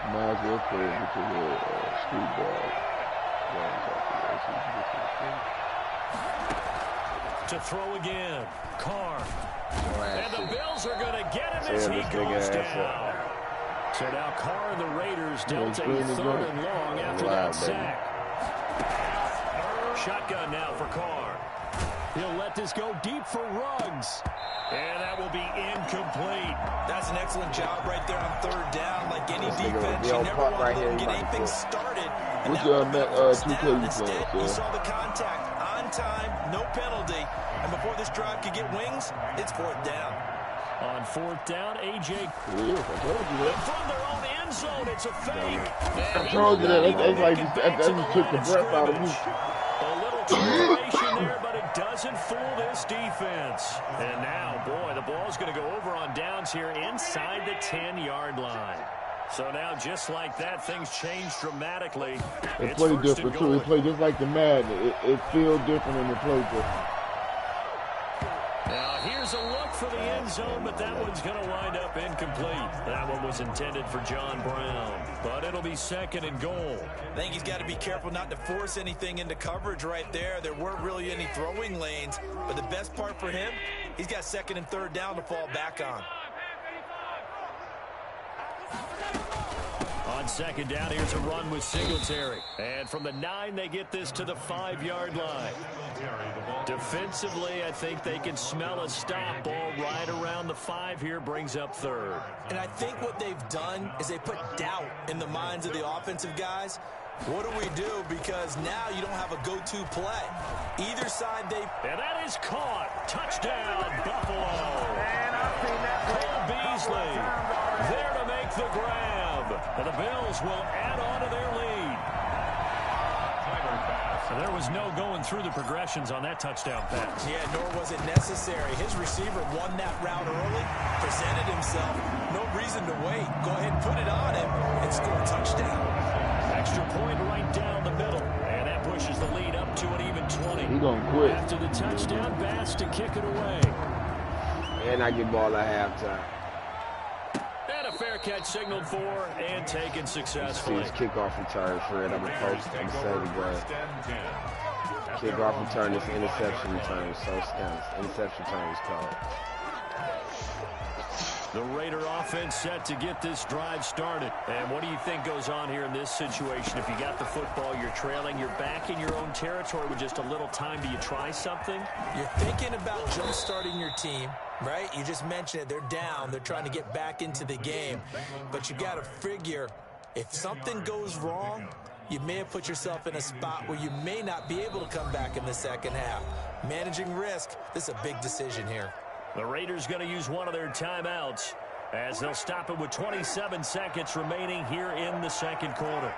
Might as well play it to the street ball. To throw again, Carr. And the Bills are going to get him as he goes down. So now Carr and the Raiders dealt a 3rd and long after that sack. Shotgun now for Carr. He'll let this go deep for Ruggs. And that will be incomplete. That's an excellent job right there on 3rd down. Like any defense, you never want to get anything started. What's your 2K you instead, you saw the contact on time, no penalty. And before this drive could get wings, it's 4th down. On 4th down, A.J. From their own end zone, it's a fake. I told you that. That's like that just took the breath out of me. A little trepidation there, but it doesn't fool this defense. And now, boy, the ball's going to go over on downs here inside the 10-yard line. So now, just like that, things change dramatically. They play different, too. They play just like the Madden. It feels different and they play different. Now, here's a look for the end zone, but that one's going to wind up incomplete. That one was intended for John Brown, but it'll be 2nd and goal. I think he's got to be careful not to force anything into coverage right there. There weren't really any throwing lanes, but the best part for him, he's got 2nd and 3rd down to fall back on. On 2nd down, here's a run with Singletary. And from the 9, they get this to the 5-yard line. Defensively, I think they can smell a stop. Ball right around the 5 here, brings up 3rd. And I think what they've done is they put doubt in the minds of the offensive guys. What do we do? Because now you don't have a go-to play. Either side they... And that is caught. Touchdown, Buffalo. And I've seen that. Cole Beasley there to make the grab. And the Bills will add on to their lead. So there was no going through the progressions on that touchdown pass. Yeah, nor was it necessary. His receiver won that route early, presented himself. No reason to wait. Go ahead and put it on him and score a touchdown. Extra point right down the middle. And that pushes the lead up to an even 20. He's going to quit. After the touchdown pass to kick it away. And I get ball at halftime. And a fair catch signaled for and taken successfully. See his kickoff return, Fred. I'm a coach. I'm saying the kickoff return is interception return. So scans. Interception return is called. The Raider offense set to get this drive started. And what do you think goes on here in this situation? If you got the football, you're trailing, you're back in your own territory with just a little time. Do you try something? You're thinking about jump-starting your team, right? You just mentioned it. They're down. They're trying to get back into the game. But you got to figure, if something goes wrong, you may have put yourself in a spot where you may not be able to come back in the second half. Managing risk, this is a big decision here. The Raiders going to use one of their timeouts as they'll stop it with 27 seconds remaining here in the second quarter.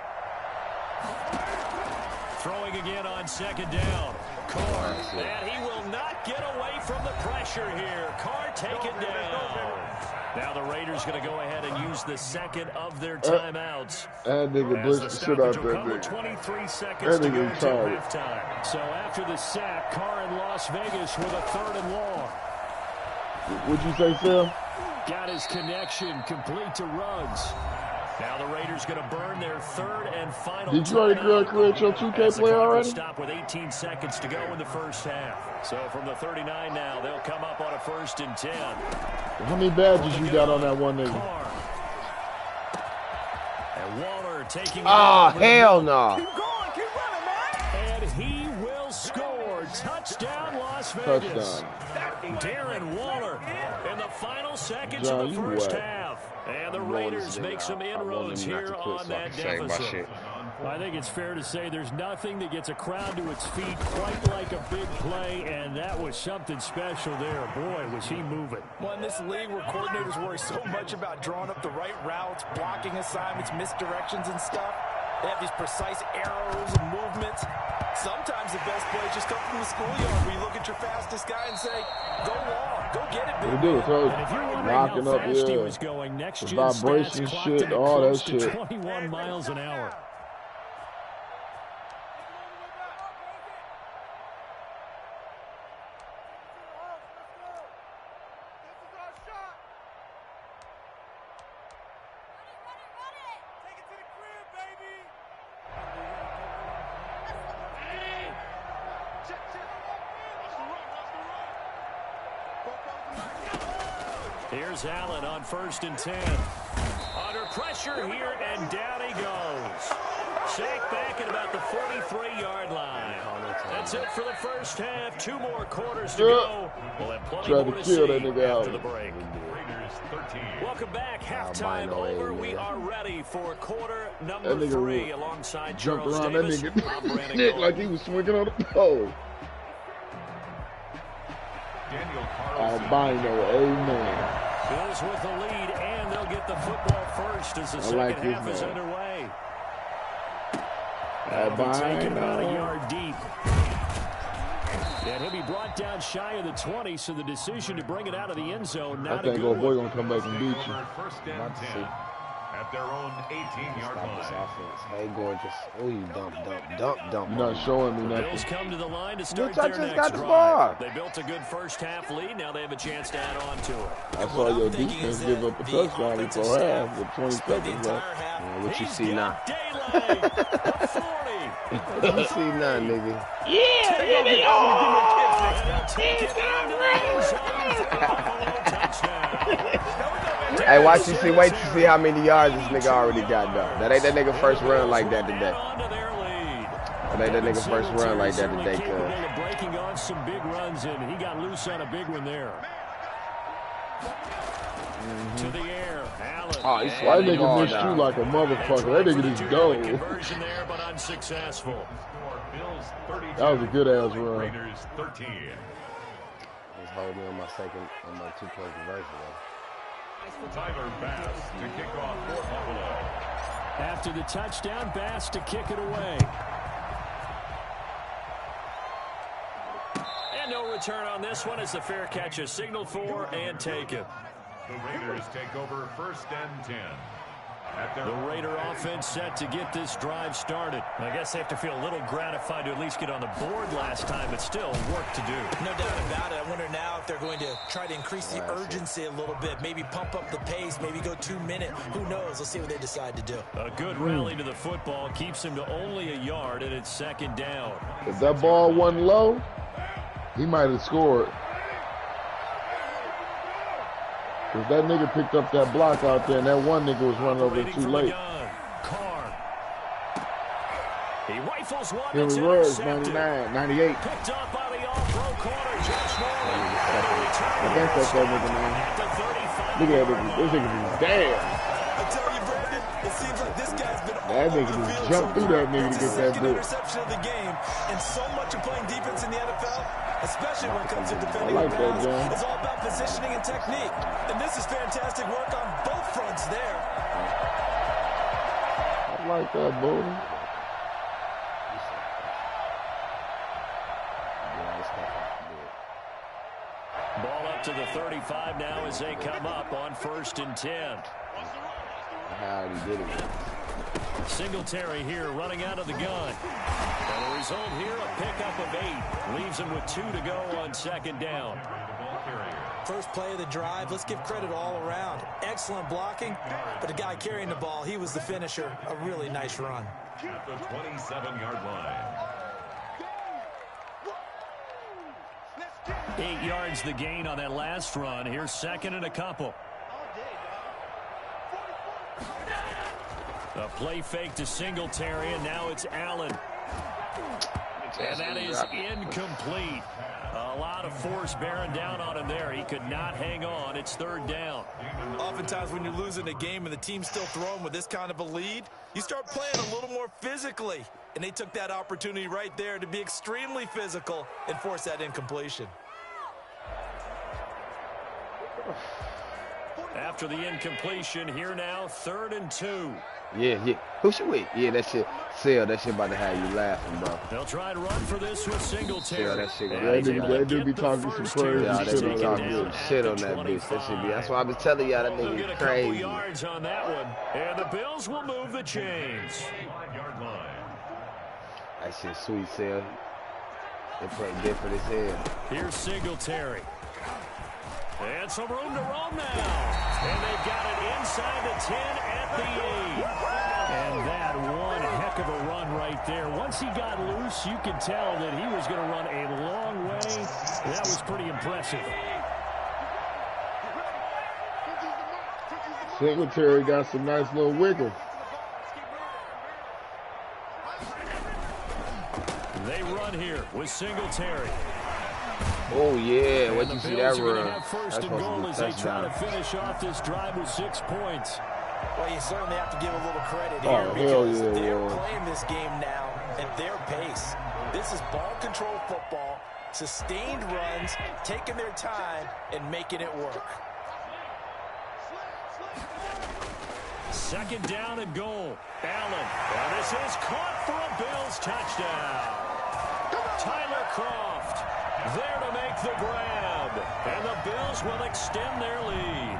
Throwing again on 2nd down. Carr, and he will not get away from the pressure here. Carr taken down. Now the Raiders going to go ahead and use the 2nd of their timeouts. That nigga pushed the shit out that nigga. 23 seconds to go to halftime. So after the sack, Carr in Las Vegas with a 3rd and long. What'd you say, Phil? Got his connection complete to Ruggs. Now the Raiders going to burn their 3rd and final. Did you already create your 2K player already? Stop with 18 seconds to go in the first half. So from the 39 now, they'll come up on a 1st and 10. How many badges you got on that one nigga? And Waller taking. Oh, hell no. Keep going, keep running, man. And he will score. Touchdown, Las Vegas. Touchdown. Darren Waller in the final seconds of the first half. And the Raiders make some inroads here on that deficit. I think it's fair to say there's nothing that gets a crowd to its feet quite like a big play, and that was something special there. Boy, was he moving. Well, in this league where coordinators worry so much about drawing up the right routes, blocking assignments, misdirections and stuff, they have these precise arrows and movements. Sometimes the best plays just come from the schoolyard where you look at your fastest guy and say, go long, go get it, big man. Coach. And if you're wondering knocking how up, fast he yeah. was going, next the gen vibration stats shit, clocked him all that close to shit. 21 miles an hour. Here's Allen on 1st and 10. Under pressure here, and down he goes. Sacked back at about the 43-yard line. That's it for the first half. 2 more quarters to go. We'll have plenty more to see after the break. Welcome back. Halftime over. We are ready for quarter number 3 alongside Charles Davis. That nigga like he was swinging on the pole. Albino, amen. Bills with the lead, and they'll get the football first as the second half is underway. Taken about a yard deep. And he'll be brought down shy of the 20, so the decision to bring it out of the end zone, not a good one. I think old boy gonna come back and beat you. About to see. At their own 18-yard line. This offense. Hey, gorgeous. Oh, you dump. You're not showing me nothing. Bills come to the line to start Bitch, I their just next got the drive. ball. They built a good first half lead. Now they have a chance to add on to it. I saw your defense give up a touchdown before half with 20 seconds left. Yeah, what you see now? What you see now, nigga? Yeah, they Hey, watch you see. Wait to see how many yards this nigga already got done. That ain't that nigga first run like that today. That ain't that nigga first run like that today, cuz. Breaking off some big runs, and he got loose on a big one there. To the air, Allen. Oh, he's that nigga missed you like a motherfucker. That nigga just dove. Conversion there, but unsuccessful. That was a good ass run. Raiders 13. He's holding me on my 2-point conversion. Tyler Bass to kick off for Buffalo. After the touchdown, Bass to kick it away. And no return on this one as the fair catch is signaled for and taken. The Raiders take over 1st and 10. The Raider offense set to get this drive started. I guess they have to feel a little gratified to at least get on the board last time, but still work to do. No doubt about it. I wonder now if they're going to try to increase the urgency a little bit, maybe pump up the pace, maybe go 2 minute. Who knows? Let's see what they decide to do. A good rally to the football keeps him to only a yard, and it's 2nd down. If that ball wasn't low, he might have scored. Because that nigga picked up that block out there, and that one nigga was running over too late. Carr. He rifles one. Here we were, 99, 98. Picked up by the all-pro corner, Josh Norman. I think that's that nigga, man. Look at that nigga. This nigga is damn. I tell you, Brandon, it seems like this guy's been all that nigga over the just field. jumped through that nigga to get that blitz. Interception of the game, and so much of playing defense in the NFL, especially when it comes to defending I like that, pass, John. it's all about positioning and technique. And this is fantastic work on both fronts there. I like that, boy. Ball up to the 35 now as they come up on 1st and 10. How he did it. Singletary here running out of the gun. And the result here, a pickup of 8. Leaves him with 2 to go on 2nd down. First play of the drive, let's give credit all around. Excellent blocking, but the guy carrying the ball, he was the finisher. A really nice run. At the 27-yard line. 8 yards the gain on that last run. Here's 2nd and a couple. A play fake to Singletary, and now it's Allen. And that is incomplete. A lot of force bearing down on him there. He could not hang on. It's 3rd down. Oftentimes when you're losing a game and the team's still throwing with this kind of a lead, you start playing a little more physically. And they took that opportunity right there to be extremely physical and force that incompletion. After the incompletion, here now, 3rd and 2. Yeah. Who should we? Yeah, that shit. Sell, that shit about to have you laughing, bro. They'll try to run for this with Singletary. Sell, that shit. They do be talking some crazy Yeah, they shit be on talking that some shit on that bitch. That shit be. That's why I been telling y'all that They'll nigga get a crazy. couple yards on that one. And the Bills will move the chains. That shit sweet, Sell. They play different as hell. Here's Singletary. And some room to roam now. And they've got it inside the 10 at the 8. And that one heck of a run right there. Once he got loose, you could tell that he was going to run a long way. That was pretty impressive. Singletary got some nice little wiggle. They run here with Singletary. Oh, yeah. What'd And you the see Bills that are gonna run? have first That's and supposed goal to as be a they try to touchdown. finish off this drive with 6 points. Well, you certainly have to give a little credit here Oh, hell because yeah, they're Lord. playing this game now at their pace. This is ball control football, sustained runs, taking their time and making it work. Second down and goal. Allen. And this is caught for a Bills touchdown. Tyler Croft there to make the grab. And the Bills will extend their lead.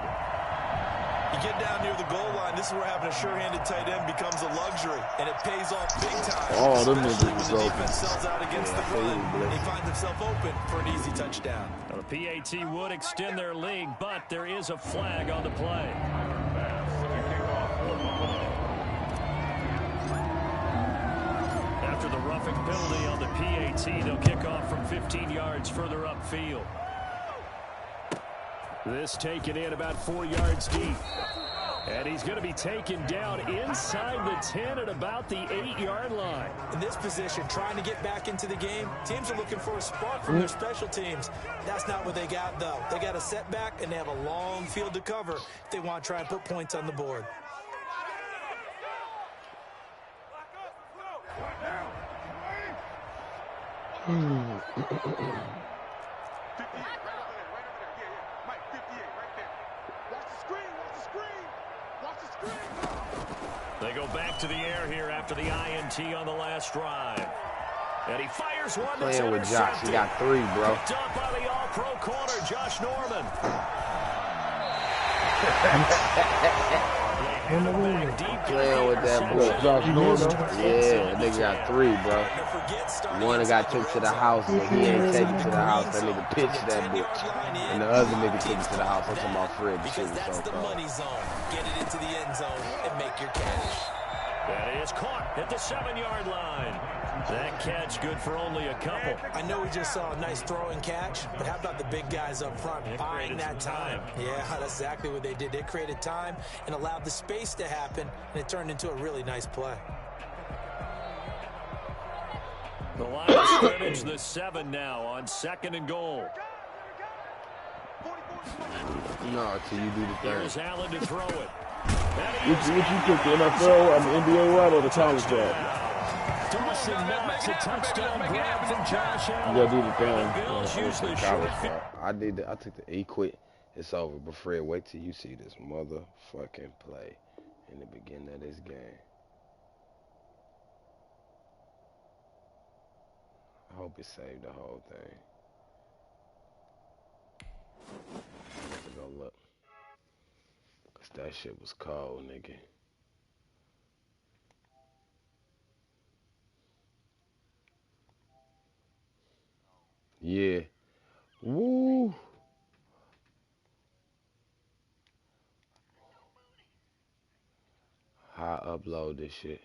You get down near the goal line, this is where having a sure-handed tight end becomes a luxury, and it pays off big time. Oh, them especially niggas when the is defense sells out against the run, Yeah, and he finds himself open for an easy touchdown. The PAT would extend their lead, but there is a flag on the play. After the roughing penalty on the PAT, they'll kick off from 15 yards further upfield. This taken in about 4 yards deep. And he's going to be taken down inside the 10 at about the 8-yard line. In this position, trying to get back into the game, teams are looking for a spark from their special teams. That's not what they got, though. They got a setback, and they have a long field to cover if they want to try and put points on the board. They go back to the air here after the INT on the last drive. And he fires one that's Playing with Josh. He got 3, bro. Picked up by the all-pro corner, Josh Norman. Playing with that boy. Josh Norman. Yeah, that nigga got 3, bro. One that got took to the house, and he ain't taken to the house. That nigga pitched that bitch. And the other nigga took it to the house. I'm talking about Fred. The shit Because was that's so the cold. money zone. Get it into the end zone and make your cash. That is caught at the 7-yard line. That catch good for only a couple. I know we just saw a nice throwing catch, but how about the big guys up front buying that time? Yeah, that's exactly what they did. They created time and allowed the space to happen, and it turned into a really nice play. The line of scrimmage, the 7 now on 2nd and goal. No, till you do the Here's thing. Allen to throw it. What you took, the NFL, NBA route or the college route? Dawson Knox, a touchdown grab from Josh Allen. You gotta do the thing. And the Bills use the short field. I took the E-quit. It's over. But Fred, wait till you see this motherfucking play in the beginning of this game. I hope it saved the whole thing. Let's go look. Cause that shit was cold, nigga. Yeah. Woo. I upload this shit.